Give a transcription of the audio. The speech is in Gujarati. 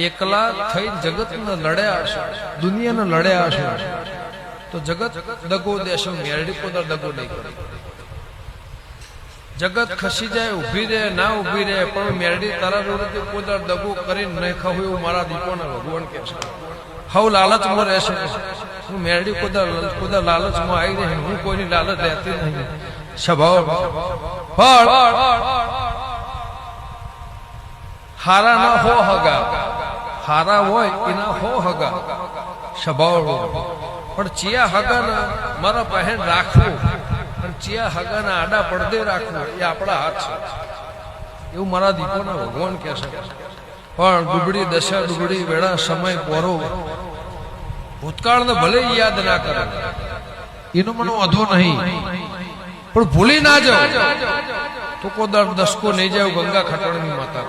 એકલા થઈ જગતને લડ્યા હશો, દુનિયાને લડ્યા હશો, તો જગત દગો દેશો, મેરડી પોતા દગો નહીં કરે. જગત ખસી જાય, ઉભી રહે ના ઉભી રહે, પણ મેરડી તારા જોડે પોતા દગો કરીને નહીં ખાવું એવું મારા દીપોના ભગવાન કહે છે. હવ લાલચમાં રહેશે, હું મેરડી કોદા લાલચમાં આવી રહી, હું કોઈની લાલચ રહેતી નહીં. સ્વભાવ પણ હારા ના હો હગા, હારા હોય એના હો હગા સ્વભાવ, પણ ચિયા હગા ના મારા પહેન રાખવું અને ચિયા હગા ના આડા પડદે રાખવું એ આપણા હાથ છે, એવું મારા દીપોના ભગવાન કહે છે. પણ ડૂબડી દશા, ડૂબડી વેળા, સમય પોરો, ભૂતકાળને ભલે યાદ ના કરે એનો મને વાંધો નહીં, પણ ભૂલી ના જાવ તો કોઈ દસકો નહીં જાવ ગંગા ખટાણની માતા.